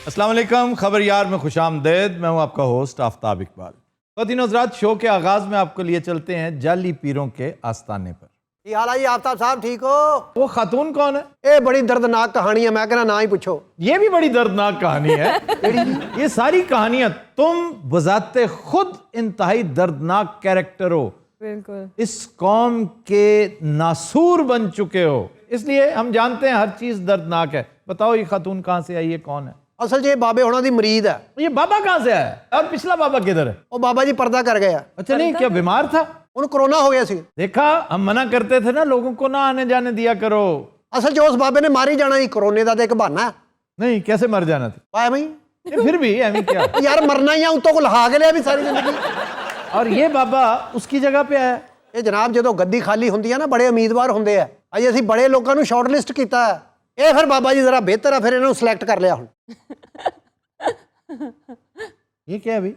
अस्सलाम वालेकुम, खबर यार में खुशामदेद। मैं हूं आपका होस्ट आफ्ताब इकबाल। ख़वातीन हज़रात, शो के आगाज़ में आपको लिए चलते हैं जाली पीरों के आस्ताने पर। हाल है आफ्ताब साहब, ठीक हो? वो खातून कौन है? ये बड़ी दर्दनाक कहानी है, मैं कहना ना ही पूछो। ये भी बड़ी दर्दनाक कहानी है। ये सारी कहानियां तुम बजाते खुद इंतहाई दर्दनाक कैरेक्टर हो, बिल्कुल इस कौम के नासूर बन चुके हो, इसलिए हम जानते हैं हर चीज दर्दनाक है। बताओ ये खातून कहाँ से आई है, कौन है? असल ये बाबे होना दी मरीद है। ये बाबा कहाँ से आया है? और पिछला बाबा किधर है? वो बाबा जी पर्दा कर गया। अच्छा, नहीं क्या बीमार था? उन्हें कोरोना हो गया सी। देखा, हम मना करते थे ना, लोगों को ना आने जाने दिया करो। असल जो उस बाबे ने मारी जाना ही कोरोने का एक बहाना है। नहीं, कैसे मर जाना था? पाया भाई ये फिर भी एवं क्या? यार मरना ही है, उतो को लहा के लिया भी सारी जिंदगी। और ये बाबा उसकी जगह पे आया। ये जनाब जो गद्दी खाली होंगी है ना, बड़े उम्मीदवार होंगे है। अज असी बड़े लोगों को शॉर्टलिस्ट किया है। ये फिर बाबा जी जरा बेहतर है, फिर इन्हों सिलेक्ट कर लिया हुण। ये क्या है भाई?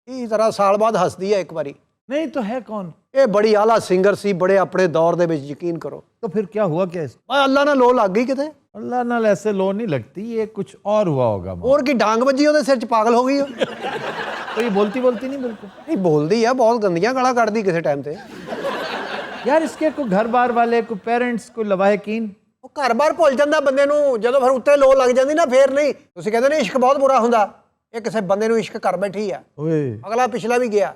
ये जरा साल बाद हसदी है एक बारी। नहीं तो है कौन? ये बड़ी आला सिंगर सी, बड़े अपने दौर दे विच, यकीन करो। तो फिर क्या हुआ क्या इसको? अल्लाह ना लो लग गई किते। अल्लाह नाल ऐसे लो नहीं लगती, ये कुछ और हुआ होगा। और की डांग बजी ਉਹਦੇ सिर च, पागल हो गई हो। तो ये बोलती नहीं बिल्कुल? नहीं बोलती है, बहुत गंदियां गालां कढ़दी किसी टाइम ते। यार इसके कोई घर बार वाले, कोई पेरेंट्स, कोई लवाहिकीन? ਉਹ ਘਰ ਬਾਰ ਭੁੱਲ ਜਾਂਦਾ ਬੰਦੇ ਨੂੰ, ਜਦੋਂ ਫਿਰ ਉੱਤੇ ਲੋ ਲੱਗ ਜਾਂਦੀ ਨਾ, ਫੇਰ ਨਹੀਂ। ਤੁਸੀਂ ਕਹਿੰਦੇ ਨੇ ਇਸ਼ਕ ਬਹੁਤ ਬੁਰਾ ਹੁੰਦਾ, ਇਹ ਕਿਸੇ ਬੰਦੇ ਨੂੰ ਇਸ਼ਕ ਕਰ ਬੈਠੀ ਆ। ओए ਅਗਲਾ ਪਿਛਲਾ ਵੀ ਗਿਆ।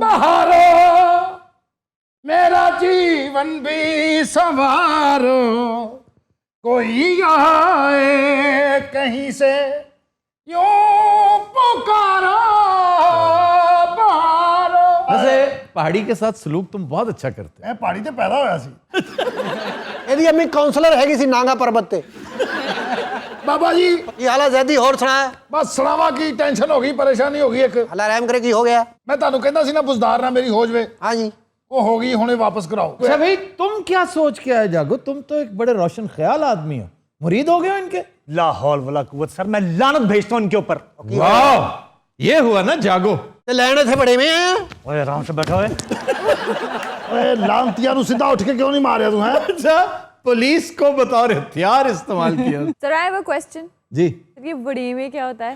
बहारो मेरा जीवन भी संवारो, कोई आए कहीं से यूं पुकारो बहारो। वैसे पहाड़ी के साथ सलूक तुम बहुत अच्छा करते मैं पहाड़ी ते पैदा होया सी। ਇਹਦੀ ਅੰਮੀ ਕਾਉਂਸਲਰ ਹੈਗੀ ਸੀ ਨਾਂਗਾ ਪਰਬਤ ਤੇ। बाबा जी ਕੀ ਹਾਲ ਹੈ ਜ਼ੈਦੀ, ਹੋਰ ਸੁਣਾ? बस सुनावा की टेंशन हो गई, परेशानी हो गई। एक ਅੱਲਾ ਰਹਿਮ ਕਰੇ, ਕੀ ਹੋ ਗਿਆ? मैं ਤੁਹਾਨੂੰ ਕਹਿੰਦਾ ਸੀ ਨਾ बुजदार ना मेरी हो जवे, हाँ जी। वो हो गई, हुणे वापस कराओ। अच्छा भाई, तुम क्या सोच के आए जागो? तुम तो एक बड़े रोशन ख्याल आदमी हो, मुरीद हो गए हो इनके? लाहौल वला कुव्वत सर, मैं लानत भेजता हूं इनके ऊपर। वाह, ये हुआ ना जागो। ਤੇ ਲੈਣ ਇੱਥੇ ਬੜੇ में हैं। ओए आराम से बैठो। ओए लांतिया नु सीधा उठ के क्यों नहीं मारे तू? हैं अच्छा, पुलिस को बतौर हथियार इस्तेमाल किया। Sir I have a question. जी, ये वड़ीमे क्या होता है?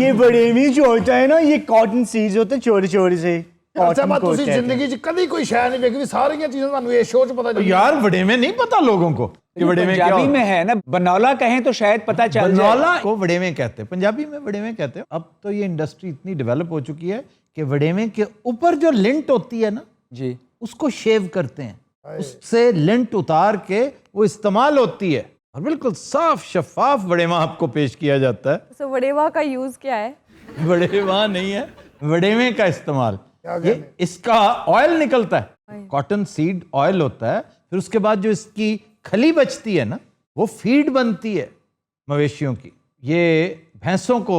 ये बड़े में जो होता है ना, ये कॉटन सीड्स होते हैं, चोरी चोरी से। अच्छा मैं तुसी जिंदगी च कदी कोई शय नहीं वेखी, सारियां चीज़ां ਤੁਹਾਨੂੰ ਇਹ शो च पता चल। यार बड़े में नहीं पता लोगों को कि बड़े में क्या पंजाबी होता में है ना, बनौला कहें तो शायद पता चल जाए। बनौला को वड़ेवे कहते हैं, पंजाबी में वड़ेवे कहते हैं। अब तो ये इंडस्ट्री इतनी डेवलप हो चुकी है कि वड़ेवे के ऊपर जो लिंट होती है ना जी, उसको शेव करते हैं, उससे लिंट उतार के वो इस्तेमाल होती है और बिल्कुल साफ शफाफ वड़ेवा आपको पेश किया जाता है। सो वड़ेवा का यूज क्या है? वड़ेवा नहीं है, वड़ेवे का इस्तेमाल। ये इसका ऑयल निकलता है, कॉटन सीड ऑयल होता है। फिर उसके बाद जो इसकी खली बचती है ना, वो फीड बनती है मवेशियों की। ये भैंसों को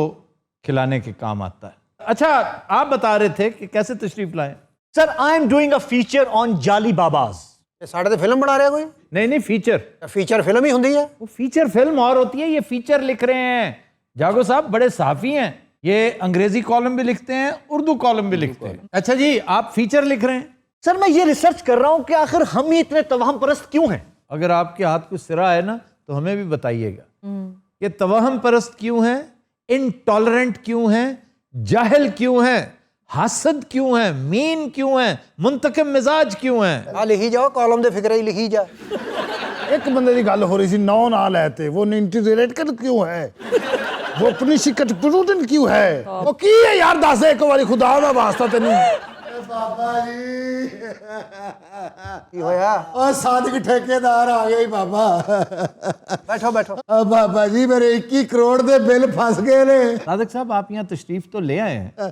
खिलाने के काम आता है। अच्छा, आप बता रहे थे कि कैसे तशरीफ लाए? Sir I am doing a feature on जाली बाबाज। ਇਹ ਸਾਡੇ ਤੇ ਫਿਲਮ ਬਣਾ ਰਿਹਾ ਕੋਈ? नहीं फीचर। ਫੀਚਰ ਫਿਲਮ ਹੀ ਹੁੰਦੀ ਹੈ। वो फीचर फिल्म और होती है, ये फीचर लिख रहे हैं। जागो साहब बड़े साफी हैं, ये अंग्रेजी कॉलम भी लिखते हैं, उर्दू कॉलम भी लिखते हैं। अच्छा जी, आप फीचर लिख रहे हैं? सर मैं ये रिसर्च कर रहा हूं कि आखिर हम ही इतने तवहम परस्त क्यों हैं। अगर आपके हाथ कुछ सिरा है ना तो हमें भी बताइएगा कि तवहम परस्त क्यों हैं, इनटॉलरेंट क्यों हैं, जाहिल क्यों हैं, हासद क्यों हैं, मीन क्यों हैं, मुंतकिम मिजाज क्यों हैं। ਆ ਲਿਖੀ ਜਾਓ, ਕਾਲਮ ਦੇ ਫਿਕਰੇ ਹੀ ਲਿਖੀ ਜਾ। एक बंदे की गल हो रही सी, नौ ना लेते वो इंटीग्रेटेड क्यों है, वो अपनी शिकट प्रूटन क्यों है, वो की है यार? दस एक बारी खुदा दा वास्ता तेन। बाबा जी ਕੀ ਹੋਇਆ? और सादिक ठेकेदार आ गए बाबा। ਬੈਠੋ ਬੈਠੋ। बाबा जी मेरे 21 करोड़ दे बिल फंस गए ने। सादिक साहब, आप यहाँ तशरीफ तो ले आए हैं,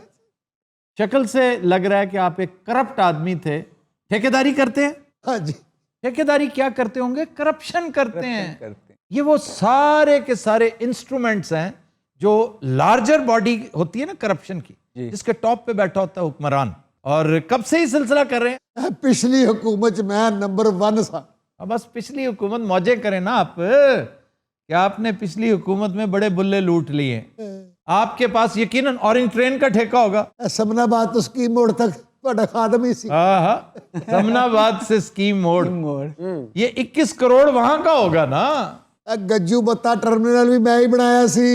शक्ल से लग रहा है कि आप एक करप्ट आदमी थे। ठेकेदारी करते हैं? हाँ जी। ठेकेदारी क्या करते होंगे? करप्शन करते हैं। ये वो सारे के सारे इंस्ट्रूमेंट्स हैं जो लार्जर बॉडी होती है ना करप्शन की, जिसके टॉप पे बैठा होता है हुक्मरान। और कब से ही सिलसिला कर रहे हैं? पिछली हुकूमत च मैं नंबर 1 था। अब बस पिछली हुकूमत मौजे करें ना आप, कि आपने पिछली हुकूमत में बड़े बुल्ले लूट लिए। आपके पास यकीनन ऑरेंज ट्रेन का ठेका होगा। समनाबाद तो स्कीम मोड़ तक ਤੁਹਾਡਾ ਖਾਦਮ ਹੀ ਸੀ हाँ समनाबाद से स्कीम मोड़ ये 21 करोड़ वहां का होगा ना ਇਹ ਗੱਜੂ ਬੱਤਾ ਟਰਮੀਨਲ ਵੀ ਮੈਂ ਹੀ ਬਣਾਇਆ ਸੀ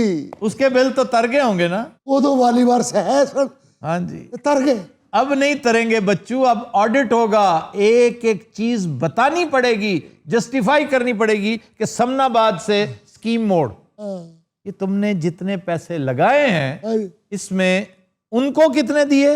उसके बिल तो तर गए होंगे ना ਉਦੋਂ ਵਾਲੀ ਵਾਰ ਸਹਿ ਸਰ हाँ जी ਤਰ ਗਏ अब नहीं तरेंगे बच्चों, अब ऑडिट होगा, एक एक चीज बतानी पड़ेगी, जस्टिफाई करनी पड़ेगी कि समनाबाद से स्कीम मोड़ ये तुमने जितने पैसे लगाए हैं इसमें उनको कितने दिए,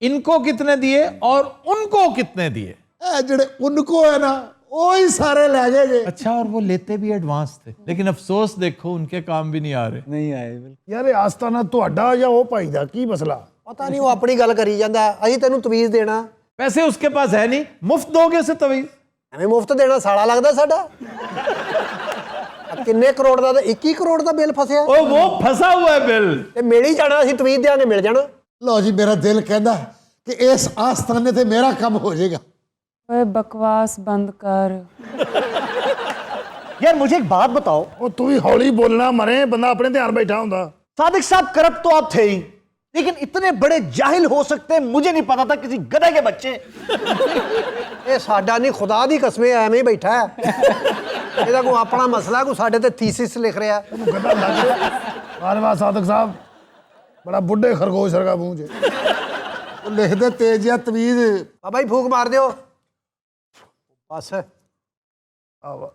इनको कितने दिए और उनको कितने दिए। ਇਹ ਜਿਹੜੇ ਉनको है ना ਉਹ ਹੀ ਸਾਰੇ ਲੈ ਗਏ ਜੇ अच्छा, और वो लेते भी एडवांस थे, लेकिन अफसोस देखो उनके काम भी नहीं आ रहे। नहीं आए बिल्कुल। ਯਾਰ ਇਹ ਆਸਤਾਨਾ ਤੁਹਾਡਾ ਜਾਂ ਉਹ ਭਾਈ ਦਾ ਕੀ ਮਸਲਾ? ਪਤਾ ਨਹੀਂ ਉਹ ਆਪਣੀ ਗੱਲ ਕਰੀ ਜਾਂਦਾ ਅਸੀਂ ਤੈਨੂੰ ਤਵੀਜ਼ ਦੇਣਾ पैसे उसके पास है नहीं, मुफ्त दोगे से तवीज? ਐਵੇਂ ਮੁਫਤ ਦੇਣਾ ਸਾਲਾ ਲੱਗਦਾ ਸਾਡਾ ਕਿੰਨੇ ਕਰੋੜ ਦਾ 21 ਕਰੋੜ ਦਾ ਬਿੱਲ ਫਸਿਆ ओ वो फंसा हुआ है बिल। ਤੇ ਮਿਲ ਹੀ ਜਾਣਾ ਅਸੀਂ ਤਵੀਜ਼ ਦੇਾਂਗੇ ਮਿਲ ਜਾਣਾ ਲਓ ਜੀ ਮੇਰਾ ਦਿਲ ਕਹਿੰਦਾ ਕਿ ਇਸ ਆਸਤਾਨੇ ਤੇ ਮੇਰਾ ਕੰਮ ਹੋ ਜਾਏਗਾ ओए बकवास बंद कर। यार मुझे एक बात बताओ, ਉਹ ਤੂੰ ਵੀ ਹੌਲੀ ਬੋਲਣਾ ਮਰੇ ਬੰਦਾ ਆਪਣੇ ਧਿਆਨ ਬੈਠਾ ਹੁੰਦਾ सादिक साहब करप्ट तो आप थे ही, लेकिन इतने बड़े जाहिल हो सकते हैं मुझे नहीं पता था किसी गधे के बच्चे। ਇਹ ਸਾਡਾ ਨਹੀਂ ਖੁਦਾ ਦੀ ਕਸਮ ਐਵੇਂ ਹੀ ਬੈਠਾ ਹੈ ਇਹਦਾ ਕੋਈ ਆਪਣਾ ਮਸਲਾ ਕੋਈ ਸਾਡੇ ਤੇ ਥੀਸਿਸ ਲਿਖ ਰਿਹਾ ਤੈਨੂੰ ਗੱਲਾਂ ਲੱਗ ਰਿਹਾ ਵਾਹ ਵਾਹ ਸਾਦਕ ਸਾਹਿਬ ਬੜਾ ਬੁੱਢੇ ਖਰਗੋਸ਼ ਵਰਗਾ ਮੂੰਹ ਜੇ ਉਹ ਲਿਖਦੇ ਤੇਜ਼ ਜਿਹਾ ਤਵੀਜ਼ ਬਾਬਾ ਜੀ ਫੂਕ ਮਾਰ ਦਿਓ ਬਸ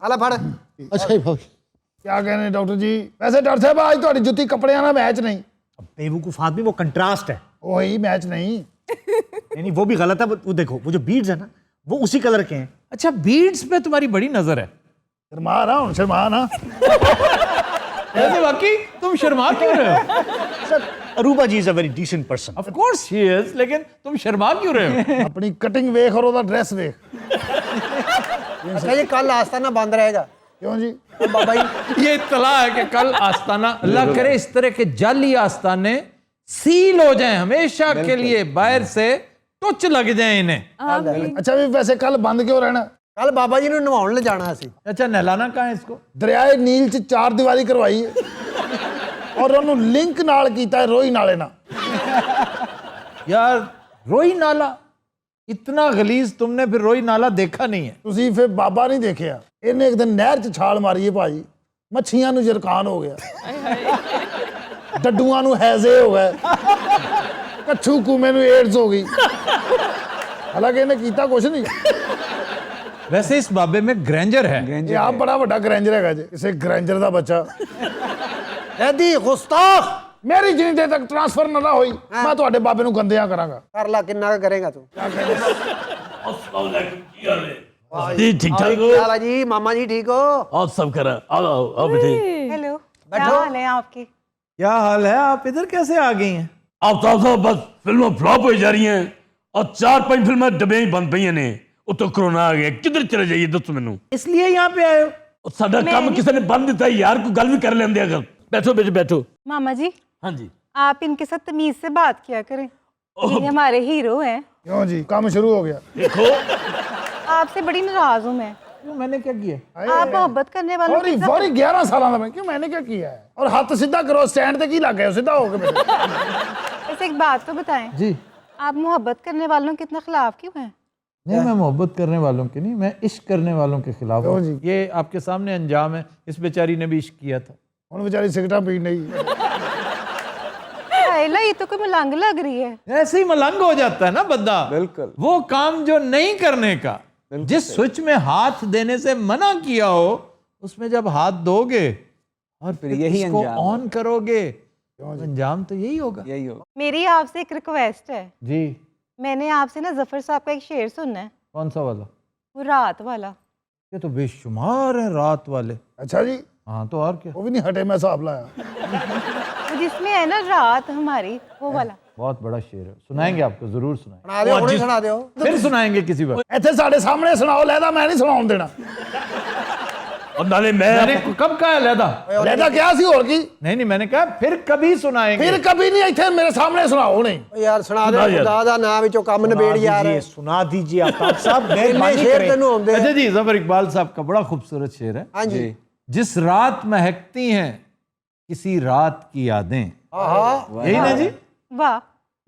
ਆਲਾ ਫੜ ਅੱਛਾ ਜੀ ਭਾਈ क्या कहने डॉक्टर जी? वैसे डॉक्टर साहब आज ਤੁਹਾਡੀ ਜੁੱਤੀ ਕੱਪੜਿਆਂ ਨਾਲ ਮੈਚ ਨਹੀਂ बेवकूफ आदमी, वो कंट्रास्ट है। वही मैच नहीं नहीं नहीं वो भी गलत है। वो देखो वो जो बीड्स है ना वो उसी कलर के हैं। अच्छा, बीड्स पे तुम्हारी बड़ी नजर है। शर्मा रहा हूँ शर्मा ना ऐसे वाकई तुम शर्मा क्यों रहे हो? Sir Aruba ji is a very decent person. Of course she is, लेकिन तुम शर्मा क्यों रहे हो? अपनी कटिंग वेख और ਉਹਦਾ ड्रेस वेख ਅੱਛਾ ਜੀ ਕੱਲ ਆਸਤਾਨਾ ਬੰਦ ਰਹੇਗਾ क्यों जी? ਬਾਬਾ ਜੀ ये इत्तला है कि कल आस्ताना, अल्लाह करे इस तरह के जाली आस्ताने सील हो जाएं हमेशा के लिए, बाहर से टुच लग जाए इन्हें। अच्छा भी वैसे कल बंद क्यों रहना? ਕੱਲ ਬਾਬਾ ਜੀ ਨੂੰ ਨਵਾਉਣ ਲੈ ਜਾਣਾ ਸੀ अच्छा, नहलाना कहाँ है इसको? ਦਰਿਆਏ ਨੀਲ ਚ 4 ਦੀਵਾਰੀ ਕਰਵਾਈ ਹੈ ਔਰ ਉਹਨੂੰ ਲਿੰਕ ਨਾਲ ਕੀਤਾ ਹੈ ਰੋਈ ਨਾਲੇ ਨਾਲ यार रोई नाला इतना गलीज, तुमने फिर रोई नाला देखा नहीं है। ਤੁਸੀਂ ਫਿਰ ਬਾਬਾ ਨਹੀਂ ਦੇਖਿਆ ਇਹਨੇ ਇੱਕ ਦਿਨ ਨਹਿਰ ਚ ਛਾਲ ਮਾਰੀ ਹੈ ਭਾਜੀ, ਮੱਛੀਆਂ ਨੂੰ ਜਰਕਾਨ ਹੋ ਗਿਆ, ਡੱਡੂਆਂ ਨੂੰ ਹੈਜ਼ੇ ਹੋ ਗਏ, ਕੱਛੂ ਕੂਮੇ ਨੂੰ ਏਡਜ਼ ਹੋ ਗਈ, ਹਾਲਾਂਕਿ ਇਹਨੇ ਕੀਤਾ ਕੁਛ ਨਹੀਂ। वैसे इस बाबे में ग्रैंजर है। ਇਹ ਆਪ ਬੜਾ ਵੱਡਾ ਗ੍ਰੈਂਜਰ ਹੈਗਾ ਜੇ, ਕਿਸੇ ਗ੍ਰੈਂਜਰ ਦਾ ਬੱਚਾ। ਐਦੀ ਗੁਸਤਾਖ ਮੇਰੀ ਜਿੰਨੀ ਦੇਰ ਤੱਕ ਟ੍ਰਾਂਸਫਰ ਨਾ ਹੋਈ ਮੈਂ ਤੁਹਾਡੇ ਬਾਬੇ ਨੂੰ ਗੰਦਿਆਂ ਕਰਾਂਗਾ। ਕਰ ਲਾ ਕਿੰਨਾ ਕੁ ਕਰੇਗਾ ਤੂੰ जी ठीक ठाक हो? ਕੀ ਹਾਲ ਹੈ ਜੀ ਮਾਮਾ ਜੀ ਠੀਕ ਹੋ और सब करा आओ आओ आओ बेटे। हेलो क्या बैठो। हाल है आपके? क्या हाल है? आप इधर कैसे आ गई हैं? आप तो बस फिल्में फ्लॉप हो जा रही हैं और 4-5 फिल्में डब्बे ही बंद पई ने। वो तो कोरोना आ गया, किधर चले जाइए दसो मैनू। इसलिए यहाँ पे आए हो? और साडा काम किसी ने बंद दिता है यार, कोई गल भी कर लेंदे अगर। बैठो बेटे बैठो। मामा जी हाँ जी आप इनके साथ तमीज से बात किया करें, ये हमारे हीरो हैं। क्यों जी काम शुरू हो गया? देखो आपसे बड़ी नाराज हूँ मैं। क्यों, मैंने क्या किया? आप मोहब्बत करने वालों फौरी के फौरी 11 साल में क्यों मैंने क्या किया है? और हाथ सीधा करो, स्टैंड पे की लग गए सीधा हो गए। ऐसे एक बात तो बताएं, जी आप मोहब्बत करने वालों के इतना खिलाफ क्यों हैं? नहीं, मैं मोहब्बत करने वालों की नहीं, मैं इश्क करने वालों के खिलाफ क्यों हूँ। जी? ये आपके सामने अंजाम है। इस बेचारी ने भी इश्क किया था। ਹੁਣ ਵਿਚਾਰੀ सिगरेट पी नहीं। हायला, ये तो कोई मलंग लग रही है। ऐसे ही मलंग हो जाता है ना बंदा। बिल्कुल, वो काम जो नहीं करने का, जिस स्विच में हाथ देने से मना किया हो उसमें जब हाथ दोगे और फिर यही इसको अंजाम ऑन करोगे, अंजाम तो यही होगा। यही हो। मेरी आपसे एक रिक्वेस्ट है, जी, मैंने आपसे ना जफर साहब का एक शेर सुनना है, कौन सा वाला? वो रात वाला। ये तो बेशुमार है रात वाले। अच्छा जी हाँ तो और क्या, वो भी नहीं हटे, मैं हिसाब लाया। वो जिसमें है ना रात हमारी, वो वाला। बहुत बड़ा शेर है, सुनाएंगे आपको, जरूर सुनाएंगे, ਸੁਣਾ ਦਿਓ ਹੁਣੇ ਸੁਣਾ ਦਿਓ फिर सुनाएंगे किसी वक्त। ਇੱਥੇ ਸਾਡੇ ਸਾਹਮਣੇ ਸੁਣਾਓ, ਲੈਦਾ ਮੈਂ ਨਹੀਂ ਸੁਣਾਉਣ ਦੇਣਾ। और नाले मैं मैंने कब कहा है लैदा? ਲੈਦਾ ਕਿਹਾ ਸੀ ਹੋਰ ਕੀ? नहीं, मैंने कहा फिर कभी सुनाएंगे। ਫਿਰ ਕभी ਨਹੀਂ ਇੱਥੇ ਮੇਰੇ ਸਾਹਮਣੇ ਸੁਣਾਓ ਨਹੀਂ। ਓ ਯਾਰ ਸੁਣਾ ਦੇ ਖੁਦਾ ਦਾ ਨਾਮ ਵਿੱਚੋਂ ਕੰਮ ਨਿਬੇੜ ਯਾਰ दीजिए, सुना दीजिए आफ्ताब साहब, ਇੰਨੇ मेहरबानी ਸ਼ੇਰ करें। ਤੈਨੂੰ ਆਉਂਦੇ अच्छा जी, जफर इकबाल साहब का बड़ा खूबसूरत शेर है। ਹਾਂਜੀ जिस रात महकती हैं किसी रात की यादें, ਆਹਾ यही ना जी? वाह,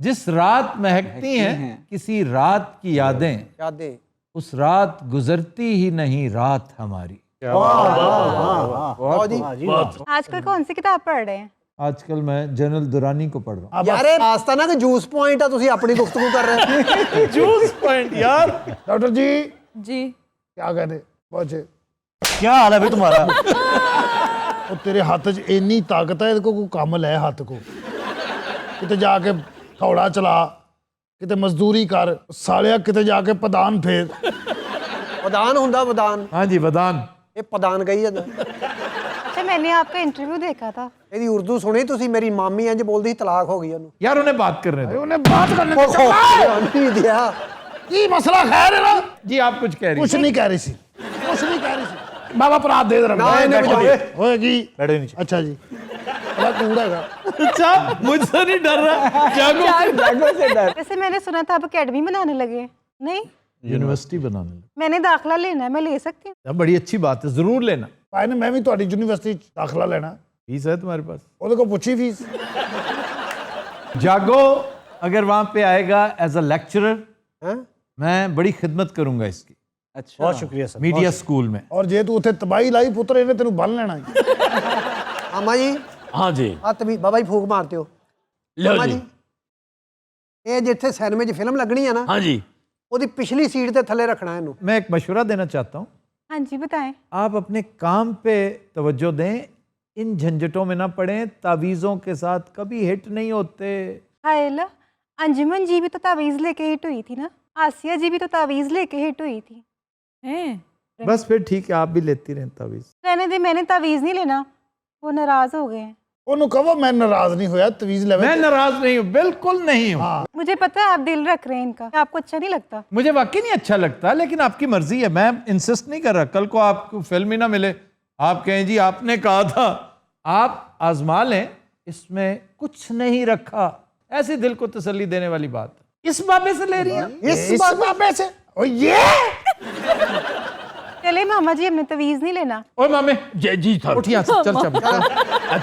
जिस रात महकती हैं किसी रात की यादें, यादें उस रात गुजरती ही नहीं रात हमारी। वाह जी आजकल कौन सी किताब पढ़ रहे हैं? आजकल मैं जनरल दुरानी को पढ़ रहा यार ਇਹ ਆਸਤਾ ਨਾ ਕਿ ਜੂਸ ਪੁਆਇੰਟ ਆ ਤੁਸੀਂ ਆਪਣੀ ਗੁਫ਼ਤਗੂ ਕਰ ਰਹੇ ਹੋ हूँ। जूस पॉइंट यार। डॉक्टर जी जी क्या कहते पहुंचे क्या हाल है भाई तुम्हारा? ਉਹ ਤੇਰੇ ਹੱਥ 'ਚ ਇੰਨੀ ਤਾਕਤ ਹੈ ਇਹਦੇ ਕੋਲ ਕੋਈ ਕੰਮ ਲੈ ਹੱਥ ਕੋ ਕਿਤੇ ਜਾ ਕੇ ਥੌੜਾ ਚਲਾ ਕਿਤੇ ਮਜ਼ਦੂਰੀ ਕਰ ਸਾਲਿਆ ਕਿਤੇ ਜਾ ਕੇ ਪਦਾਨ ਫੇਰ ਪ੍ਰਧਾਨ ਹੁੰਦਾ ਪ੍ਰਧਾਨ हाँ जी वदान। ਇਹ ਪ੍ਰਧਾਨ ਕਹੀ ਜਾਂਦਾ अच्छा मैंने आपका इंटरव्यू देखा था। ਇਹਦੀ ਉਰਦੂ ਸੁਣੀ ਤੁਸੀਂ ਮੇਰੀ ਮਾਮੀ ਇੰਜ ਬੋਲਦੀ ਸੀ, ਤਲਾਕ ਹੋ ਗਈ ਉਹਨੂੰ यार उन्हें बात करने दो। ਉਹਨੇ ਬਾਤ ਕਰਨੇ ਤੇ ਨਹੀਂ ਦਿਆ ਕੀ ਮਸਲਾ ਖੈਰ ਹੈ ਨਾ जी आप कुछ कह रही ਕੁਛ ਨਹੀਂ ਕਹਿ ਰਹੀ ਸੀ ਕੁਛ ਨਹੀਂ ਕਹਿ ਰਹੀ ਸੀ ਬਾਬਾ ਭਰਾ ਦੇ ਦਰ ਨਾ ਇਹਨੇ ਬਚਾਓ ਹੋਏਗੀ बैठो नीचे। ਅੱਛਾ ਜੀ ਬੜਾ ਕੂੜਾ ਹੈਗਾ अच्छा मुझसे नहीं डर रहा। जागो। वैसे मैंने सुना था आप अकेडमी बनाने लगे। नहीं, यूनिवर्सिटी बनाने लगे। मैंने दाखिला लेना है, मैं ले सकती हूँ? अब बड़ी अच्छी बात है, जरूर लेना। ਭਾਈ ਨੇ ਮੈਂ ਵੀ ਤੁਹਾਡੀ ਯੂਨੀਵਰਸਿਟੀ 'ਚ ਦਾਖਲਾ ਲੈਣਾ फीस है तुम्हारे पास? ਉਹਦੇ ਕੋਲ ਪੁੱਛੀ ਫੀਸ जागो अगर वहां पे आएगा एज अ लेक्चरर, हैं मैं बड़ी खिदमत करूंगा इसकी बहुत शुक्रिया सर। मीडिया स्कूल में। ਔਰ ਜੇ ਤੂੰ ਉੱਥੇ ਤਬਾਹੀ ਲਾਈ ਪੁੱਤਰ ਇਹਨੇ ਤੈਨੂੰ ਬੰਨ ਲੈਣਾ ਮਾਮਾ ਜੀ हाँ जी ਆ ਤਵੀ ਬਾਬਾ ਜੀ ਫੂਕ ਮਾਰਤੇ ਹੋ लो ਮਾਮਾ जी। ਜੀ ਇਹ ਜਿੱਥੇ ਸਿਨੇਮੇ 'ਚ ਫਿਲਮ ਲੱਗਣੀ ਆ ਨਾ हाँ जी ਉਹਦੀ ਪਿਛਲੀ ਸੀਟ ਤੇ ਥੱਲੇ ਰੱਖਣਾ ਇਹਨੂੰ मैं एक मशवरा देना चाहता हूँ, हाँ जी बताएं। आप अपने काम पे तवज्जो दें, इन झंझटों में ना पड़ें। तावीज़ों के साथ कभी हिट नहीं होते। हायला, अंजुमन जी भी तो तावीज़ लेके हिट हुई थी ना, आसिया जी भी तो तावीज़ लेके हिट हुई थी। हैं बस फिर ठीक है, आप भी लेती रहें तावीज़। रहने दे, मैंने तावीज़ नहीं लेना, वो नाराज़ हो गए हैं। ਉਹਨੂੰ ਕਹੋ ਮੈਂ ਨਾਰਾਜ਼ ਨਹੀਂ ਹੋਇਆ ਤਵੀਜ਼ ਲੈਵੇ मैं नाराज नहीं हूँ, बिल्कुल नहीं हूँ। मुझे पता है आप दिल रख रहे हैं इनका, आपको अच्छा नहीं लगता। मुझे वाकई नहीं अच्छा लगता, लेकिन आपकी मर्जी है। मैं इंसिस्ट नहीं कर रहा। कल को आपको फिल्म ही ना मिले, आप कहें जी आपने कहा था। आप आजमा लें, इसमें कुछ नहीं रखा। ऐसी दिल को तसल्ली देने वाली बात। इस बाबे से ले रही हैं? इस बाबे से ओ ये चले मामा जी, हमने तावीज़ नहीं लेना। ओए मामे जी सर। उठ यहाँ से, चल चल।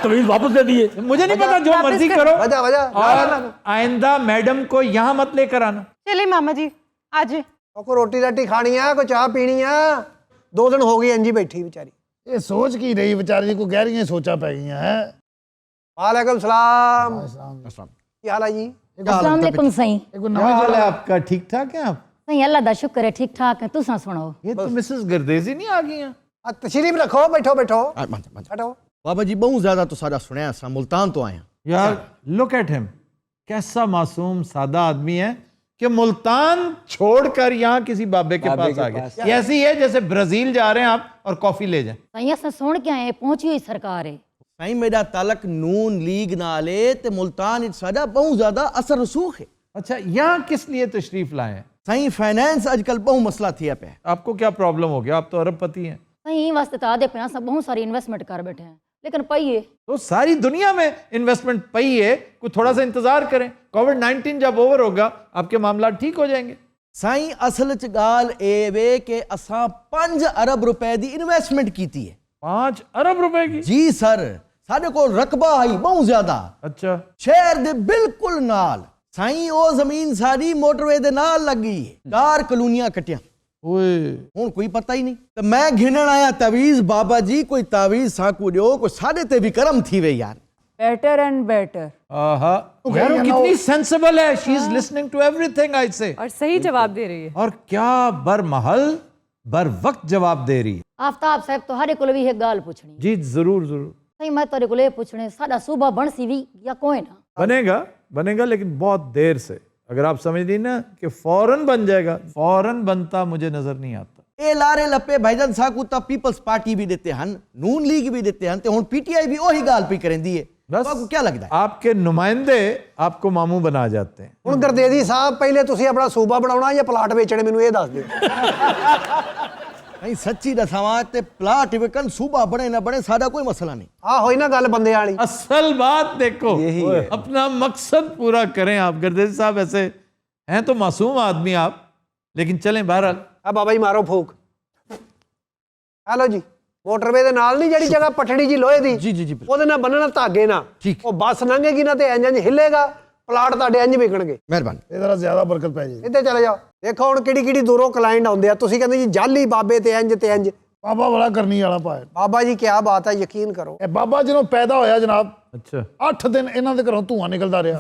तवीज वापस दे दिए। मुझे नहीं पता, जो वापस मर्जी कर- करो। वजह वजह और आइंदा मैडम को यहाँ मत लेकर आना। चले मामा जी, आज ਕੋਈ ਰੋਟੀ ਰਾਟੀ ਖਾਣੀ ਆ ਕੋਈ ਚਾਹ ਪੀਣੀ ਆ 2 ਦਿਨ ਹੋ ਗਏ ਇੰਜੀ ਬੈਠੀ ਵਿਚਾਰੀ ਇਹ ਸੋਚ ਕੀ ਰਹੀ ਵਿਚਾਰੀ ਕੋ ਗਹਿਰੀਆਂ ਸੋਚਾਂ ਪੈ ਗਈਆਂ ਹੈ ਵਾਲੇਕੁਮ ਸਲਾਮ ਕੀ ਹਾਲ ਹੈ ਜੀ अस्सलाम वालेकुम सही क्या हाल है आपका? ठीक ठाक है आप? सही अल्लाह दा शुक्र है ठीक ठाक है तुसा सुनाओ ये तो मिसेस गर्देजी नहीं आ गई हैं। ਆ ਤਸ਼ਰੀਫ ਰੱਖੋ ਬੈਠੋ ਬੈਠੋ ਬੈਠੋ बाबा जी बहुत ज्यादा तो सारा सुनया सा मुल्तान तो आया। यार लुक एट हिम, कैसा मासूम सादा आदमी है कि मुल्तान छोड़कर यहाँ किसी बाबे के पास आ गया। ये ऐसी है जैसे ब्राजील जा रहे हैं आप और कॉफी ले जाएं। सही अस सुन के आए पहुंची हुई सरकार है साईं मेरा तालक नून लीग नाले ते मुल्तान इच साडा बहुत ज्यादा असर रसूख है। अच्छा, यहाँ किस लिए तशरीफ लाए हैं? साईं फाइनेंस आजकल बहुत मसला थिया पे। आपको क्या प्रॉब्लम हो गया? आप तो अरबपति हैं। सही वास्ते तो आधे पे सब बहुत सारी इन्वेस्टमेंट कर बैठे हैं लेकिन पाइए तो सारी दुनिया में इन्वेस्टमेंट पई है, कोई थोड़ा सा इंतजार करें। कोविड-19 जब ओवर होगा आपके मामला ठीक हो जाएंगे। साईं असल च गाल ए वे के असां 5 अरब रुपए दी इन्वेस्टमेंट कीती है। 5 अरब रुपए की? जी सर, साडे कोल रकबा आई बहुत ज्यादा अच्छा, शहर दे बिल्कुल नाल। साईं ओ जमीन सारी मोटरवे दे नाल लगी है। 4 कॉलोनियां कटियां ओए हुण कोई पता ही नहीं। तो मैं घिनण आया तावीज बाबा जी कोई तावीज साकू दियो कोई साडे ते भी करम थी वे यार। बेटर एंड बेटर आहा, यार वो कितनी सेंसिबल है। She is listening to everything I say, और सही जवाब दे रही है। और क्या बरमहल बर वक्त जवाब दे रही है। आफ्ताब साहब तुम्हारे को भी एक गाल पूछनी जी जरूर जरूर। सही मैं तेरे को पूछने साडा सूबा बन सी भी या कोई ना बनेगा बनेगा, लेकिन बहुत देर से। अगर आप समझ ली ना कि फौरन बन जाएगा, फौरन बनता मुझे नजर नहीं आता। ए लारे लपे भाईजान साकू ता पीपल्स पार्टी भी देते हैं, नून लीग भी देते हैं, ते हुण पीटीआई भी ओही गाल पी करेंदी है। बस आपको क्या लगता है? आपके नुमाइंदे आपको मामू बना जाते हैं। ਹੁਣ ਗਰਦੇਦੀ ਸਾਹਿਬ ਪਹਿਲੇ ਤੁਸੀਂ ਆਪਣਾ ਸੂਬਾ ਬਣਾਉਣਾ ਜਾਂ ਪਲਾਟ ਵੇਚਣੇ ਮੈਨੂੰ ਇਹ ਦੱਸ ਦਿਓ नहीं सच्ची दसावां ते प्लाट विकन सूबा बने ना बने साडा कोई मसला नहीं। ਆ ਹੋਈ ਨਾ ਗੱਲ ਬੰਦੇ ਵਾਲੀ असल बात देखो, अपना मकसद पूरा करें आप। गर्देजी साहब ऐसे हैं तो मासूम आदमी आप, लेकिन चलें बहरहाल। ਆ ਬਾਬਾ ਜੀ ਮਾਰੋ ਫੂਕ ਹੈਲੋ ਜੀ ਮੋਟਰਵੇ ਦੇ ਨਾਲ ਨਹੀਂ ਜਿਹੜੀ ਜਗ੍ਹਾ ਪਟੜੀ ਜੀ ਲੋਹੇ ਦੀ जी जी जी ਉਹਦੇ ਨਾਲ ਬੰਨਣਾ ਧਾਗੇ ਨਾਲ ਠੀਕ। ਉਹ ਬੱਸ ਲੰਘੇਗੀ ਨਾ ਤੇ ਇੰਜ ਇੰਜ ਹਿੱਲੇਗਾ ਪਲਾਟ ਤੁਹਾਡੇ ਇੰਜ ਵਿਕਣਗੇ। ਮਿਹਰਬਾਨੀ। ਇਹ ਜ਼ਰਾ ਜ਼ਿਆਦਾ ਬਰਕਤ ਪੈ ਜਾਏਗੀ। ਇੱਥੇ ਚਲੇ ਜਾਓ, ਦੇਖੋ ਹੁਣ ਕਿਹੜੀ ਦੂਰੋਂ ਕਲਾਇੰਟ ਆਉਂਦੇ ਆ, ਤੁਸੀਂ ਕਹਿੰਦੇ ਜੀ ਜਾਲੀ ਬਾਬੇ ਤੇ ਇੰਜ ਬਾਬਾ ਬੜਾ ਕਰਨੀ ਵਾਲਾ ਪਾਇਆ। ਬਾਬਾ ਜੀ ਕਿਆ ਬਾਤ ਹੈ, ਯਕੀਨ ਕਰੋ। ਇਹ ਬਾਬਾ ਜਦੋਂ ਪੈਦਾ ਹੋਇਆ ਜਨਾਬ, अच्छा 8 ਦਿਨ ਇਹਨਾਂ ਦੇ ਘਰੋਂ ਧੂਆਂ ਨਿਕਲਦਾ ਰਿਹਾ।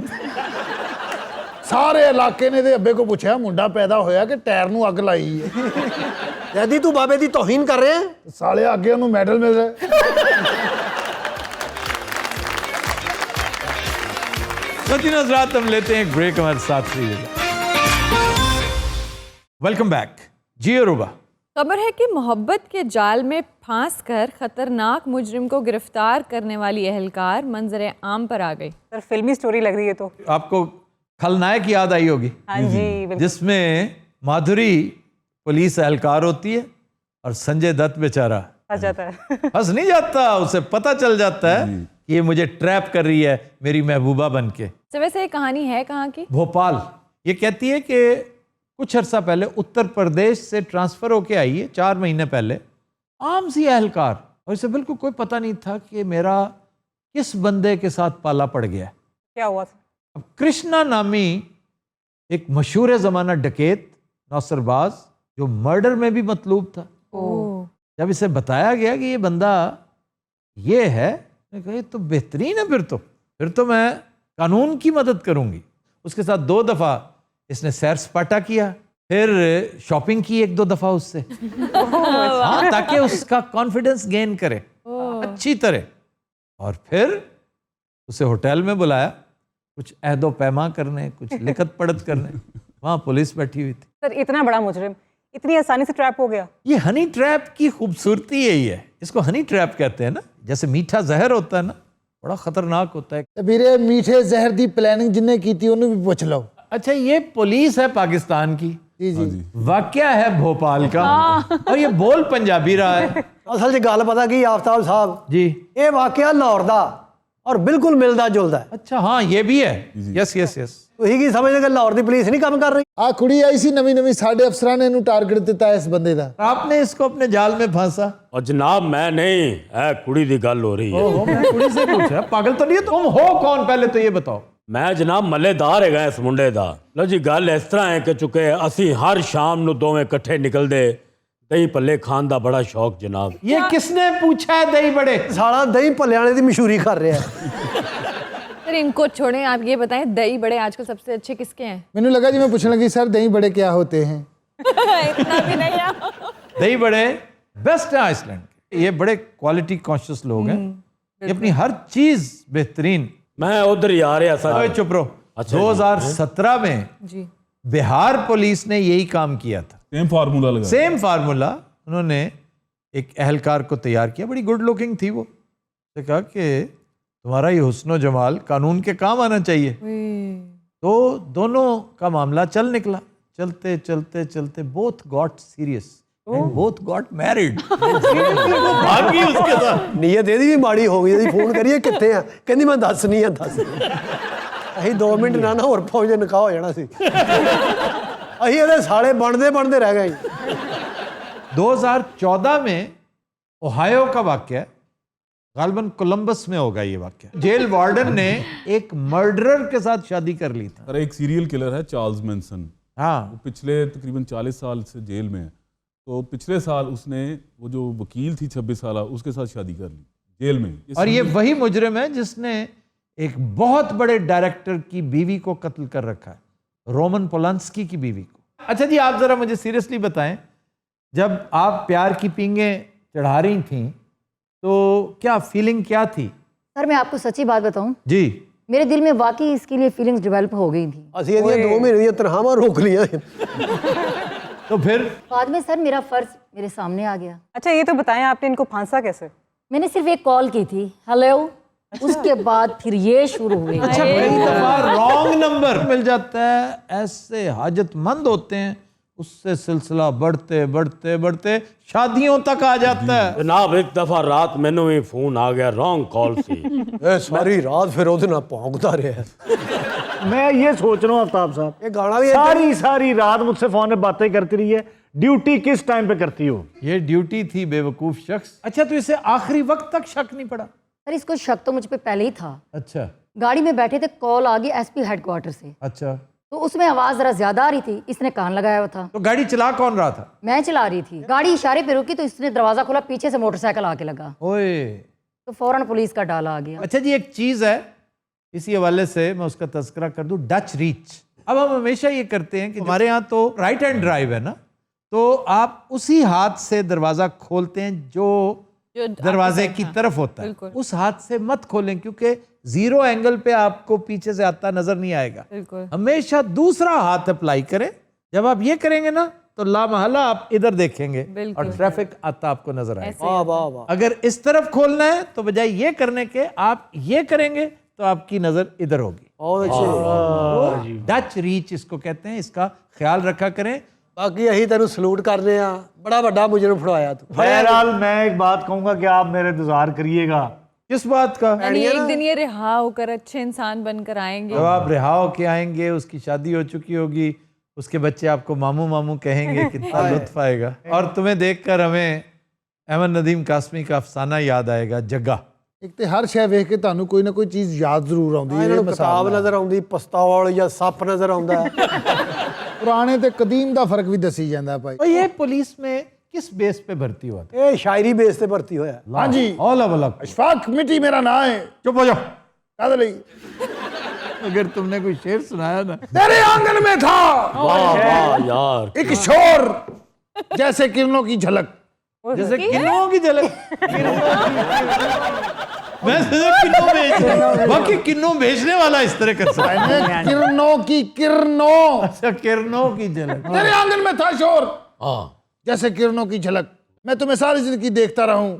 ਸਾਰੇ ਇਲਾਕੇ ਨੇ ਇਹਦੇ ਅੱਬੇ ਕੋ ਪੁੱਛਿਆ ਮੁੰਡਾ ਪੈਦਾ ਹੋਇਆ ਕਿ ਟਾਇਰ ਨੂੰ ਅੱਗ ਲਾਈ ਹੈ। ਜੈਦੀ ਤੂੰ ਬਾਬੇ ਦੀ ਤੋਹੀਨ ਕਰ ਰਿਹਾ ਹੈ। ਸਾਲੇ ਅੱਗੇ ਉਹਨੂੰ ਮੈਡਲ ਮਿਲ ਰਿਹਾ। सचिन हजरात, हम लेते हैं एक ब्रेक, हमारे साथ रहिएगा। Welcome back. जियो रुबा। खबर है कि मोहब्बत के जाल में फांस कर खतरनाक मुजरिम को गिरफ्तार करने वाली एहलकार मंजर आम पर आ गई। सर फिल्मी स्टोरी लग रही है तो। आपको खलनायक याद आई होगी, हाँ जी बिल्कुल। जिसमें माधुरी पुलिस एहलकार होती है और संजय दत्त बेचारा फंस जाता है। फंस नहीं जाता, उसे पता चल जाता है कि ये मुझे ट्रैप कर रही है मेरी महबूबा बनके। तो वैसे ये कहानी है कहाँ की? भोपाल। ये कहती है कि कुछ अर्सा पहले उत्तर प्रदेश से ट्रांसफ़र होके आई है, 4 महीने पहले, आम सी एहलकार, और इसे बिल्कुल कोई पता नहीं था कि मेरा किस बंदे के साथ पाला पड़ गया है। क्या हुआ? अब कृष्णा नामी एक मशहूर ज़माना डकैत नौसरबाज जो मर्डर में भी मतलूब था, जब इसे बताया गया कि ये बंदा ये है, मैंने कहा ये तो बेहतरीन है, फिर तो मैं कानून की मदद करूंगी। उसके साथ 2 दफ़ा इसने सैर सपाटा किया, फिर शॉपिंग की 1-2 दफ़ा उससे, हाँ, ताकि उसका कॉन्फिडेंस गेन करे अच्छी तरह, और फिर उसे होटल में बुलाया कुछ अहदो पैमा करने, कुछ लिखत पढ़त करने। वहाँ पुलिस बैठी हुई थी। सर इतना बड़ा मुजरिम इतनी आसानी से ट्रैप हो गया। ये हनी ट्रैप की खूबसूरती यही है, इसको हनी ट्रैप कहते हैं ना। जैसे मीठा जहर होता है ना, बड़ा खतरनाक होता है। ਤੇ ਵੀਰੇ ਮਿੱਠੇ ਜ਼ਹਿਰ ਦੀ ਪਲੈਨਿੰਗ ਜਿੰਨੇ ਕੀਤੀ ਉਹਨੂੰ ਵੀ ਪੁੱਛ ਲਓ। अच्छा, ये पुलिस है पाकिस्तान की, जी जी। वाकया है भोपाल का, और ये बोल पंजाबी रहा है। ਅਸਲ 'ਚ ਗੱਲ ਪਤਾ ਕੀ ਆਫਤਾਬ ਸਾਹਿਬ, जी, ਇਹ ਵਾਕਿਆ ਲਾਹੌਰ ਦਾ ਔਰ ਬਿਲਕੁਲ ਮਿਲਦਾ ਜੁਲਦਾ ਹੈ। अच्छा, हाँ, ये भी है। Yes yes yes. ਤੁਸੀਂ ਕੀ ਸਮਝਦੇ ਕਿ ਲਾਹੌਰ ਦੀ ਪੁਲਿਸ ਨਹੀਂ ਕੰਮ ਕਰ ਰਹੀ? ਆ ਕੁੜੀ ਆਈ ਸੀ ਨਵੀਂ ਸਾਡੇ ਅਫਸਰਾਂ ਨੇ ਇਹਨੂੰ ਟਾਰਗੇਟ ਦਿੱਤਾ ਇਸ ਬੰਦੇ ਦਾ। आपने इसको अपने जाल में फांसा? और जनाब मैं नहीं है, कुड़ी दी गल हो रही है। ओहो, मैं कुड़ी से पूछा, पागल तो नहीं है? तुम हो कौन पहले तो ये बताओ। मैं जनाब मल्लेदार है इस मुंडे दा। लो जी, गल इस तरह है कि चुके असी हर शाम नू दोवें इकट्ठे निकलदे दही भल्ले खान दा बड़ा शौक जनाब। ये किसने पूछा है दही बड़े? ਸਾਲਾ ਦਹੀਂ ਭੱਲਿਆਣੇ ਦੀ ਮਸ਼ਹੂਰੀ ਕਰ ਰਿਹਾ ਹੈ। सर इनको छोड़ें, आप ये बताएं दही बड़े आजकल सबसे अच्छे किसके हैं? ਮੈਨੂੰ ਲੱਗਾ ਜੀ ਮੈਂ ਪੁੱਛਣ ਲੱਗੀ ਸਰ ਦਹੀਂ ਬੜੇ क्या होते हैं। इतना भी नहीं है। दही बड़े बेस्ट है आइसलैंड के। ये बड़े क्वालिटी कॉन्शियस लोग हैं, ये अपनी हर चीज बेहतरीन। मैं उधर ही आ रहा ओए सर। चुप रहो। अच्छा जी। 2017 में जी। बिहार पुलिस ने यही काम किया था, सेम फार्मूला उन्होंने एक एहलकार को तैयार किया, बड़ी गुड लुकिंग थी वो। तो कहा कि तुम्हारा ये हुस्न जमाल कानून के काम आना चाहिए। तो दोनों का मामला चल निकला, चलते चलते चलते both got serious and both got married. भाग गई उसके साथ। ਨੀਅਤ ਇਹਦੀ ਵੀ ਮਾੜੀ ਹੋ ਗਈ। ਅਸੀਂ ਫੋਨ ਕਰੀਏ ਕਿੱਥੇ ਆ, ਕਹਿੰਦੀ ਮੈਂ ਦੱਸਣੀ ਆ, ਦੱਸ। ਅਸੀਂ 2 ਮਿੰਟ ਨਾ ਹੋਰ ਪਹੁੰਚੇ ਨਿਕਾਹ ਹੋ ਜਾਣਾ ਸੀ। ਅਸੀਂ ਇਹਦੇ ਸਾਲੇ ਬਣਦੇ ਰਹਿ ਗਏ। 2014 में ओहायो का वाक्य, गालबन कोलंबस में होगा ये वाक्य। जेल वार्डन ने एक मर्डरर के साथ शादी कर ली था। सर एक सीरियल किलर है चार्ल्स मैनसन, हाँ, वो पिछले तकरीबन 40 साल से जेल में है। तो पिछले साल उसने वो जो वकील थी 26 साल, उसके साथ शादी कर ली जेल में। और ये वही मुजरिम है जिसने एक बहुत बड़े डायरेक्टर की बीवी को कत्ल कर रखा है, रोमन पोलांस्की की बीवी को। अच्छा जी, आप जरा मुझे सीरियसली बताएं, जब आप प्यार की पींगे चढ़ा रही थी तो क्या फीलिंग क्या थी? सर मैं आपको सच्ची बात बताऊं, जी, मेरे दिल में वाकई इसके लिए फीलिंग्स डेवलप हो गई थी। ਅਸੀਂ ਇਹਦੀਆਂ 2 ਮਹੀਨੇ ਦੀਆਂ ਤਨਖਾਹਾਂ ਰੋਕ ਲੀਆਂ। तो फिर बाद में सर मेरा फर्ज मेरे सामने आ गया। अच्छा ये तो बताएं आपने इनको फांसा कैसे? मैंने सिर्फ एक कॉल की थी, हेलो, उसके बाद फिर ये शुरू हुई। अच्छा, कई दफा रॉन्ग नंबर मिल जाता है, ऐसे हाजतमंद होते हैं, उससे सिलसिला बढ़ते बढ़ते बढ़ते शादियों तक आ जाता है। जनाब एक दफा रात मैनू भी फोन आ गया रॉन्ग कॉल से। ਇਹ ਸਾਰੀ ਰਾਤ ਫਿਰ ਉਹਦੇ ਨਾਲ ਭੌਂਕਦਾ ਰਿਹਾ। मैं ये सोच रहा हूँ आफ्ताब साहब, ਇਹ ਗਾਣਾ ਵੀ सारी रात मुझसे फोन पे बातें करती रही है, ड्यूटी किस टाइम पे करती हो? ये ड्यूटी थी बेवकूफ शख्स। अच्छा, तो इसे आखिरी वक्त तक शक नहीं पड़ा? सर इसको शक तो मुझ पे पहले ही था। अच्छा, गाड़ी में बैठे थे, कॉल आ गई एसपी हेडक्वार्टर से, अच्छा, तो उसमें आवाज जरा ज्यादा आ रही थी, इसने कान लगाया हुआ था। तो गाड़ी चला कौन रहा था? मैं चला रही थी, गाड़ी इशारे पे रुकी तो इसने दरवाजा खोला, पीछे से मोटरसाइकिल आके लगा, ओए, तो फौरन पुलिस का डाला आ गया। अच्छा जी, एक चीज है इसी हवाले से मैं उसका तस्करा कर दूं, डच रीच। अब हम हमेशा ये करते हैं कि हमारे यहाँ तो राइट हैंड ड्राइव है ना, तो आप उसी हाथ से दरवाजा खोलते हैं जो दरवाजे की तरफ होता है, उस हाथ से मत खोलें क्योंकि जीरो एंगल पे आपको पीछे से आता नजर नहीं आएगा। हमेशा दूसरा हाथ अप्लाई करें। जब आप ये करेंगे ना तो लामहला आप इधर देखेंगे और ट्रैफिक आता आपको नजर आएगा। अगर इस तरफ खोलना है तो बजाय ये करने के आप ये करेंगे तो आपकी नजर इधर होगी। डच रीच इसको कहते हैं, इसका ख्याल रखा करें। बाकी यही तेन सलूट करने आ, बड़ा बड़ा मुजरम फड़वाया तू। बहरहाल मैं एक बात कहूंगा कि आप मेरे इंतजार करिएगा। किस बात का? यानी एक दिन ये रिहा होकर अच्छे इंसान बनकर आएंगे। जब आप रिहा होके आएंगे, उसकी शादी हो चुकी होगी, उसके बच्चे आपको मामू मामू कहेंगे, कितना लुत्फ आएगा। और तुम्हें देखकर हमें अहमद नदीम कासमी का अफसाना याद आएगा, जग्गा। एक तो हर शय वेख के ਤੁਹਾਨੂੰ ਕੋਈ ਨਾ ਕੋਈ ਚੀਜ਼ ਯਾਦ ਜ਼ਰੂਰ ਆਉਂਦੀ ਹੈ। ਇਹਨਾਂ ਕਿਤਾਬ ਨਜ਼ਰ ਆਉਂਦੀ, ਪਸਤੌਲ ਜਾਂ ਸੱਪ ਨਜ਼ਰ ਆਉਂਦਾ ਹੈ। ਪੁਰਾਣੇ ਤੇ ਕਦੀਮ ਦਾ ਫਰਕ ਵੀ ਦੱਸੀ ਜਾਂਦਾ ਭਾਈ। और ये पुलिस में किस बेस पे भर्ती हुआ था? ਇਹ ਸ਼ਾਇਰੀ ਬੇਸ ਤੇ ਭਰਤੀ ਹੋਇਆ। हाँ जी, औला वला। अशफाक मिट्टी मेरा नाम है। चुप हो जाओ। कादे लई? अगर तुमने कोई शेर सुनाया ना, तेरे आंगन में था वाह यार, एक शोर जैसे किरणों की झलक। जैसे किन्नों की झलक। मैं सोचा किन्नों बेच, बाकी किन्नों बेचने वाला इस तरह कर सकता है। किरणों की किरणों। अच्छा, किरणों की झलक। तेरे आंगन में था शोर हाँ, जैसे किरणों की झलक, मैं तुम्हें सारी जिंदगी देखता रहूं,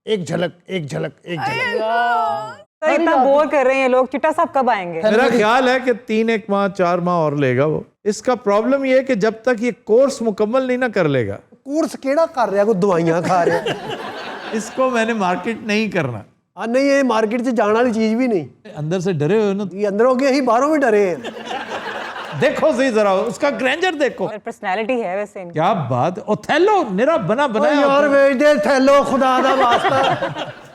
एक झलक एक झलक एक झलक। इतना बोर कर रहे हैं लोग, चिट्टा साहब कब आएंगे? मेरा ख्याल है कि 3 माह 4 माह और लेगा वो। इसका प्रॉब्लम ये है कि जब तक ये कोर्स मुकम्मल नहीं ना कर लेगा। ਕੋਰਸ ਕਿਹੜਾ ਕਰ ਰਿਹਾ, ਕੋਈ ਦਵਾਈਆਂ ਖਾ ਰਿਹਾ? इसको मैंने मार्केट नहीं करना। ਆ ਨਹੀਂ, ਇਹ ਮਾਰਕੀਟ 'ਚ ਜਾਣ ਵਾਲੀ ਚੀਜ਼ ਵੀ नहीं। अंदर से डरे हुए ना, ਇਹ ਅੰਦਰੋਂ ਕੀ, ਅਸੀਂ ਬਾਹਰੋਂ ਵੀ ਡਰੇ हैं। देखो सही जरा उसका ग्रैंडर देखो, पर्सनैलिटी है वैसे इनकी। क्या बात। ओथेलो निरा बना बनाया ਯਾਰ ਵੇਚ ਦੇ ਥੈਲੋ, ਖੁਦਾ ਦਾ ਵਾਸਤਾ।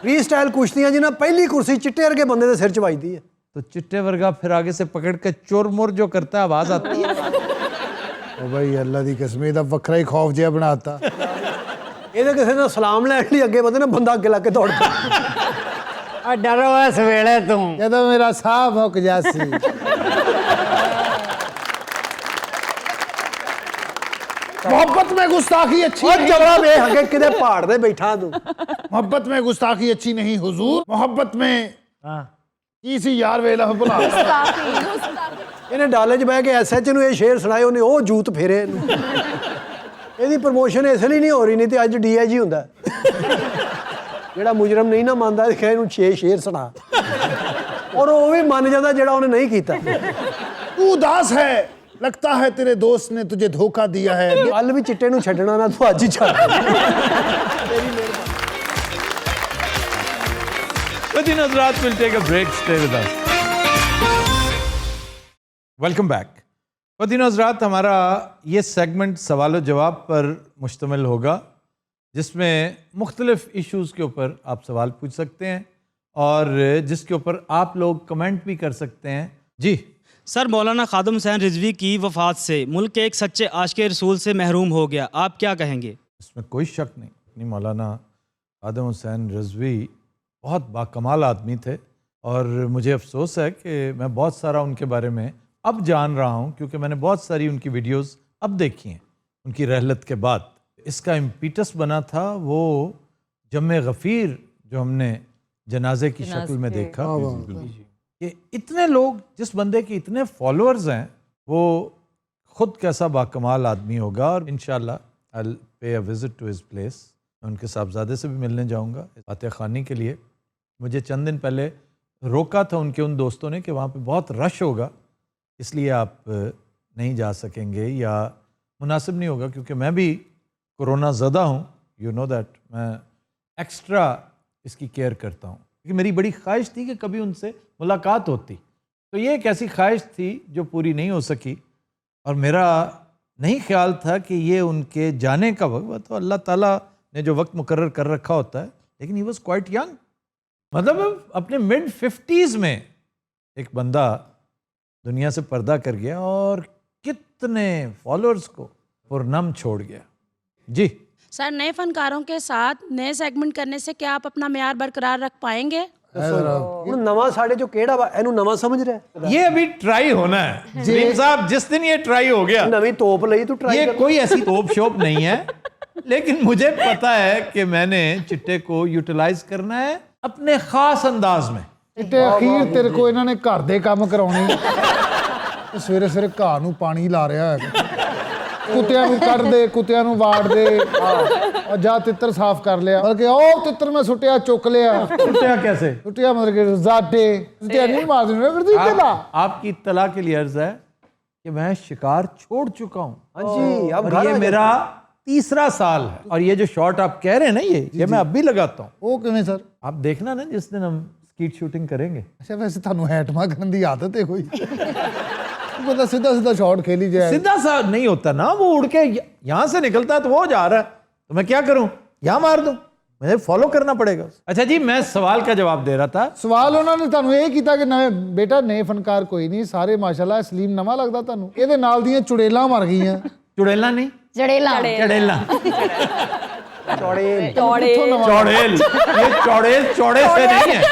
ਫ੍ਰੀ ਸਟਾਈਲ ਕੁਸ਼ਤੀਆਂ ਜਿਹਨਾਂ ਪਹਿਲੀ ਕੁਰਸੀ ਚਿੱਟੇ ਵਰਗੇ ਬੰਦੇ ਦੇ ਸਿਰ 'ਚ ਵੱਜਦੀ ਹੈ। तो चिट्टे वर्गा फिर आगे से पकड़ के चोर मोर जो करता है आवाज आती है। ओ भाई अल्लाह दी कसम, ਇਹਦਾ ਵੱਖਰਾ ਹੀ ਖੌਫ ਜਿਹਾ ਬਣਾਤਾ। ਇਹਦੇ ਕਿਸੇ ਨਾਲ ਸਲਾਮ ਲੈਣ ਲਈ ਅੱਗੇ ਵਧੇ ਨਾ, ਬੰਦਾ ਅੱਗੇ ਲੱਗ ਕੇ ਦੌੜ ਪਿਆ। ਆ ਡਰੋ ਇਸ ਵੇਲੇ ਤੂੰ। ਜਦੋਂ ਮੇਰਾ ਸਾਹ ਮੁੱਕ ਜਾਸੀ। मोहब्बत में गुस्ताखी अच्छी और नहीं। जबड़ा वे हके किधे पहाड़ दे बैठा तू। मोहब्बत में गुस्ताखी अच्छी नहीं हुजूर, मोहब्बत में इसी यार वेला भुला। ਇਹਨੇ ਡਾਲੇ 'ਚ ਬਹਿ ਕੇ ਐਸਐਚ ਨੂੰ ਇਹ ਸ਼ੇਰ ਸੁਣਾਏ, ਉਹਨੇ ਉਹ ਜੂਤ ਫੇਰੇ ਇਹਨੂੰ। ਇਹਦੀ ਪ੍ਰਮੋਸ਼ਨ ਇਸ ਲਈ ਨਹੀਂ ਹੋ ਰਹੀ, ਨਹੀਂ ਤੇ ਅੱਜ ਡੀਆਈਜੀ ਹੁੰਦਾ। ਜਿਹੜਾ ਮੁਜਰਮ ਨਹੀਂ ਨਾ ਮੰਨਦਾ ਇਹ ਕਹੇ ਇਹਨੂੰ 6 ਸ਼ੇਰ ਸੁਣਾ, ਔਰ ਉਹ ਵੀ ਮੰਨ ਜਾਂਦਾ ਜਿਹੜਾ ਉਹਨੇ ਨਹੀਂ ਕੀਤਾ। तू उदास है, लगता है तेरे दोस्त ने तुझे धोखा दिया है। ਕੱਲ ਵੀ ਚਿੱਟੇ ਨੂੰ ਛੱਡਣਾ ਨਾ, ਤੂੰ ਅੱਜ ਹੀ ਛੱਡ। Within Hazrat, we'll take a break. Stay with us. Welcome back. वदीन हज़रात, हमारा ये सेगमेंट सवाल जवाब पर मुश्तमिल होगा, जिसमें मुख्तलिफ़ इश्यूज़ के ऊपर आप सवाल पूछ सकते हैं और जिसके ऊपर आप लोग कमेंट भी कर सकते हैं। जी सर, मौलाना खादम हुसैन रिजवी की वफ़ात से मुल्क एक सच्चे आशिक़ रसूल से महरूम हो गया, आप क्या कहेंगे? इसमें कोई शक नहीं। मौलाना खादम हुसैन रिजवी बहुत बाकमाल आदमी थे और मुझे अफसोस है कि मैं बहुत सारा उनके बारे में अब जान रहा हूँ, क्योंकि मैंने बहुत सारी उनकी वीडियोस अब देखी हैं उनकी रहलत के बाद। इसका इम्पीटस बना था वो जम्मे गफ़ीर जो हमने जनाजे की शक्ल में देखा कि इतने लोग, जिस बंदे के इतने फॉलोअर्स हैं, वो ख़ुद कैसा बाकमाल आदमी होगा। और इंशाअल्लाह I will pay a visit to his place. मैं उनके साहबजादे से भी मिलने जाऊँगा फातिहा ख़ानी के लिए। मुझे चंद दिन पहले रोका था उनके उन दोस्तों ने कि वहाँ पे बहुत रश होगा, इसलिए आप नहीं जा सकेंगे या मुनासिब नहीं होगा, क्योंकि मैं भी कोरोना ज़दा हूँ, यू नो दैट। मैं एक्स्ट्रा इसकी केयर करता हूँ क्योंकि मेरी बड़ी ख्वाहिश थी कि कभी उनसे मुलाकात होती। तो ये एक ऐसी ख्वाहिश थी जो पूरी नहीं हो सकी और मेरा नहीं ख्याल था कि ये उनके जाने का वक्त, तो अल्लाह ताला ने जो वक्त मुकर्रर कर रखा होता है। लेकिन ही वॉज क्वाइट यंग, मतलब अपने मिड 50s में एक बंदा दुनिया से पर्दा कर गया और कितने फॉलोअर्स को पुरनम छोड़ गया। जी सर, नए फनकारों के साथ नए सेगमेंट करने से क्या आप अपना मेयार बरकरार रख पाएंगे? ਹੁਣ ਨਵਾਂ ਸਾਡੇ ਚੋਂ ਕਿਹੜਾ ਵਾ ਇਹਨੂੰ ਨਵਾਂ ਸਮਝ ਰਿਹਾ ये अभी ट्राई होना है सलीम साहब। जिस दिन ये ट्राई हो गया, नवी तोप ਲਈ तू ट्राई ये कोई ऐसी तोप शोप नहीं है, लेकिन मुझे पता है कि मैंने चिट्टे को यूटिलाइज करना है अपने खास अंदाज में। चिट्टे अखीर तेरे को इन्होंने घर दे काम कराने सवेरे सवेरे घाह ਨੂੰ ਪਾਣੀ ਲਾ ਰਿਹਾ ਹੈ ਕੁੱਤਿਆਂ ਨੂੰ ਕੱਢ ਦੇ ਕੁੱਤਿਆਂ ਨੂੰ ਵਾੜ ਦੇ और जा तितर साफ कर लिया बल्कि ओ तितर मैं सुटिया चुक लिया सुटिया कैसे सुटिया मतलब कि जाटे सुटिया नहीं मार देना आपकी इत्तला के लिए अर्ज है कि मैं शिकार छोड़ चुका हूँ। हाँ जी, अब और ये मेरा तीसरा साल है। और ये जो शॉट आप कह रहे हैं ना, ये मैं अब भी लगाता हूँ। वो किवें सर? आप देखना ना जिस दिन हम स्कीट शूटिंग करेंगे। अच्छा, वैसे थानू हैटमा करने की आदत है कोई? पता सीधा सीधा शॉट खेली जाए। सीधा सा नहीं होता ना, वो उड़ के यहाँ से निकलता है तो वो जा रहा है, तो मैं क्या करूं, यहाँ मार दूं? मुझे फॉलो करना पड़ेगा। अच्छा जी, मैं सवाल का जवाब दे रहा था। सवाल उन्होंने ਤੁਹਾਨੂੰ ਇਹ ਕੀਤਾ ਕਿ ਨਵੇਂ ਬੇਟਾ ਨਵੇਂ ਫਨਕਾਰ ਕੋਈ ਨਹੀਂ, ਸਾਰੇ ਮਾਸ਼ਾਅੱਲਾ। ਸਲੀਮ ਨਵਾਂ ਲੱਗਦਾ ਤੁਹਾਨੂੰ? ਇਹਦੇ ਨਾਲ ਦੀਆਂ ਚੁੜੇਲਾਂ ਮਰ ਗਈਆਂ। चुड़ैला नहीं, जड़ेला चढ़ेला, ਚੌੜੇ चौड़ेल। ये चौड़ेल चौड़े से नहीं है,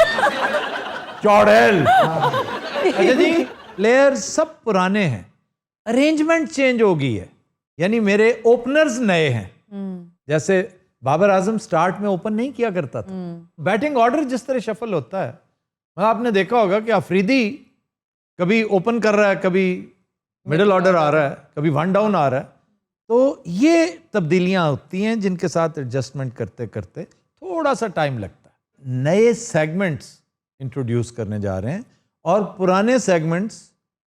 चौड़ेल। अच्छा जी, प्लेयर सब पुराने हैं, अरेंजमेंट चेंज हो गई है, यानी मेरे ओपनर्स नए हैं। जैसे बाबर आजम स्टार्ट में ओपन नहीं किया करता था। बैटिंग ऑर्डर जिस तरह शफल होता है, मतलब आपने देखा होगा कि अफरीदी कभी ओपन कर रहा है, कभी मिडिल ऑर्डर आ रहा है, कभी वन डाउन आ रहा है। तो ये तब्दीलियां होती हैं जिनके साथ एडजस्टमेंट करते करते थोड़ा सा टाइम लगता है। नए सेगमेंट्स इंट्रोड्यूस करने जा रहे हैं और पुराने सेगमेंट्स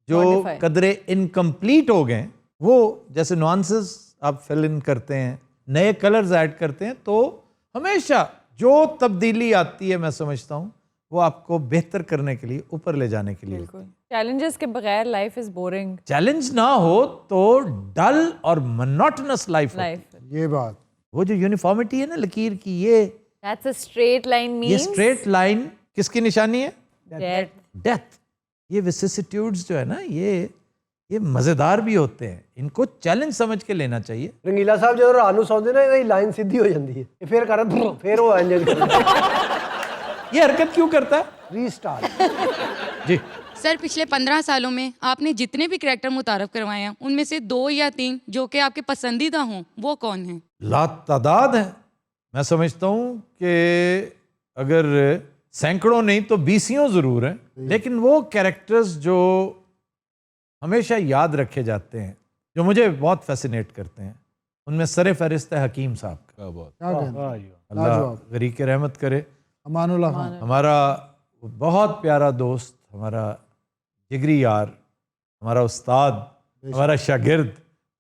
जो कदरे इनकम्प्लीट हो गए, वो जैसे नुआंसेस आप फिल इन करते हैं, नए कलर्स ऐड करते हैं, तो हमेशा जो तब्दीली आती है मैं समझता हूँ वो आपको बेहतर करने के लिए, ऊपर ले जाने के लिए। चैलेंजेस के बगैर लाइफ इज बोरिंग। चैलेंज ना हो तो डल और मोनोटोनस लाइफ। ये बात, वो जो यूनिफॉर्मिटी है ना लकीर की, ये that's a straight line means, ये स्ट्रेट लाइन किसकी निशानी है? डेथ। डेथ। ये विसिसिट्यूड्स जो है ना, ये मजेदार भी होते हैं, इनको चैलेंज समझ के लेना चाहिए। रंगीला साहब जो रात ਨੂੰ ਸੌਂਦੇ ਨੇ ਇਹਦੀ ਲਾਈਨ ਸਿੱਧੀ ਹੋ ਜਾਂਦੀ ਹੈ, ਇਹ ਫੇਰ ਕਰਨ ਫੇਰ ਉਹ ਇੰਜ ये हरकत क्यों करता है? रीस्टार्ट। जी सर, पिछले 15 सालों में आपने जितने भी कैरेक्टर मुतारफ करवाए हैं, उनमें से 2 या 3 जो कि आपके पसंदीदा हों, वो कौन हैं? लातादाद है। मैं समझता हूँ कि अगर सैकड़ों नहीं तो बीसियों ज़रूर हैं, लेकिन वो कैरेक्टर्स जो हमेशा याद रखे जाते हैं, जो मुझे बहुत फैसिनेट करते हैं, उनमें सर फहरिस्त है हकीम साहब का। क्या बात। अल्लाह गरीक रहमत करे। अमानुल्लाह खान हमारा बहुत प्यारा दोस्त, हमारा जिगरी यार, हमारा उस्ताद, हमारा शागिर्द।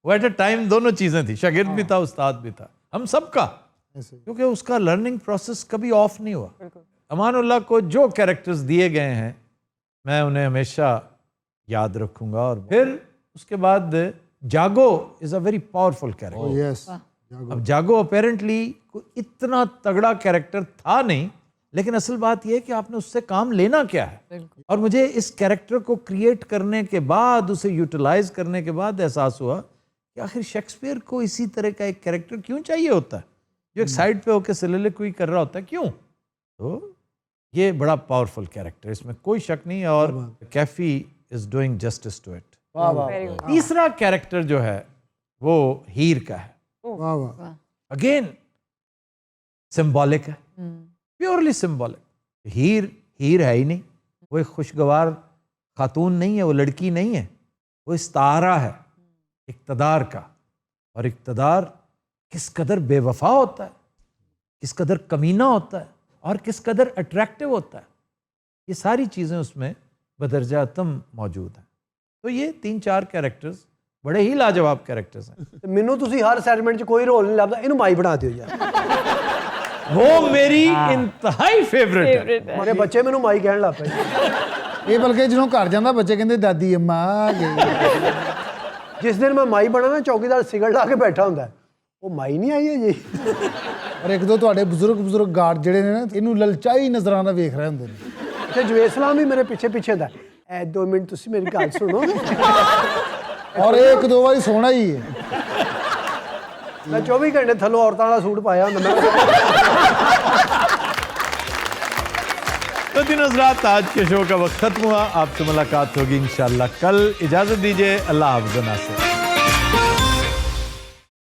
वो एट अ टाइम दोनों चीज़ें थी, शागिर्द भी था, उस्ताद भी था, हम सब का, क्योंकि उसका लर्निंग प्रोसेस कभी ऑफ नहीं हुआ। अमानुल्लाह को जो कैरेक्टर्स दिए गए हैं, मैं उन्हें हमेशा याद रखूंगा। और फिर उसके बाद जागो is a very powerful character. Yes, अब जागो अपेरेंटली इतना तगड़ा कैरेक्टर था नहीं, लेकिन असल बात यह है कि आपने उससे काम लेना क्या है। और मुझे इस कैरेक्टर को क्रिएट करने के बाद, उसे यूटिलाइज करने के बाद एहसास हुआ कि आखिर शेक्सपियर को इसी तरह का एक कैरेक्टर क्यों चाहिए होता है, जो एक साइड पे होकर soliloquy कर रहा होता है, क्यों? तो ये बड़ा पावरफुल कैरेक्टर, इसमें कोई शक नहीं है। और Kaifi is doing justice to it. तीसरा कैरेक्टर जो है वो हीर का है। वाह वाह, अगेन सिंबॉलिक है, प्योरली सिंबॉलिक। हीर है ही नहीं, वो एक खुशगवार खातून नहीं है, वो लड़की नहीं है, वो इस्तारा है इक़्तिदार का। और इक़्तिदार किस कदर बेवफा होता है, किस कदर कमीना होता है, और किस कदर अट्रैक्टिव होता है, ये सारी चीज़ें उसमें बदरजा अतम मौजूद हैं। तो ये 3-4 कैरेक्टर्स बड़े ही लाजवाब कैरेक्टर्स हैं। ਮੈਨੂੰ ਤੁਸੀਂ ਹਰ ਸੈਗਮੈਂਟ 'ਚ ਕੋਈ ਰੋਲ ਨਹੀਂ ਲੱਭਦਾ, ਇਹਨੂੰ ਮਾਈ ਬਣਾ ਦਿਓ ਯਾਰ। वो मेरी इंतहाई फेवरेट है। ਮੇਰੇ ਬੱਚੇ ਮੈਨੂੰ ਮਾਈ ਕਹਿਣ ਲੱਗ ਪਏ। ਇਹ ਬਲਕਿ ਜਦੋਂ ਘਰ ਜਾਂਦਾ ਬੱਚੇ ਕਹਿੰਦੇ ਦਾਦੀ ਅੰਮਾ ਆ ਗਈ। ਜਿਸ ਦਿਨ ਮੈਂ ਮਾਈ ਬਣਾ ਨਾ, ਚੌਕੀਦਾਰ ਸਿਗਰਟ ਲਾ ਕੇ ਬੈਠਾ ਹੁੰਦਾ, ਉਹ ਮਾਈ ਨਹੀਂ ਆਈ ਹੈ ਜੀ। ਔਰ ਇੱਕ ਦੋ ਤੁਹਾਡੇ ਬਜ਼ੁਰਗ ਗਾਰਡ ਜਿਹੜੇ ਨੇ ਨਾ, ਇਹਨੂੰ ਲਲਚਾਈ ਨਜ਼ਰਾਂ ਨਾਲ ਵੇਖ ਰਹੇ ਹੁੰਦੇ ਨੇ। ਤੇ ਜਵੇਦ ਸਲਾਮ ਵੀ ਮੇਰੇ ਪਿੱਛੇ ਦਾ, ਐ 2 ਮਿੰਟ ਤੁਸੀਂ ਮੇਰੀ ਗੱਲ ਸੁਣੋ ਔਰ ਇੱਕ ਦੋ ਵਾਰੀ ਸੋਣਾ ਹੀ ਹੈ ਮੈਂ 24 ਘੰਟੇ ਥੱਲੋਂ ਔਰਤਾਂ ਦਾ ਸੂਟ ਪਾਇਆ ਹੁੰਦਾ ਮੈਂ तो दिन हज़रात, आज के शो का वक्त खत्म हुआ। आपसे मुलाकात होगी इंशाल्लाह कल। इजाजत दीजिए, अल्लाह हाफ़िज़।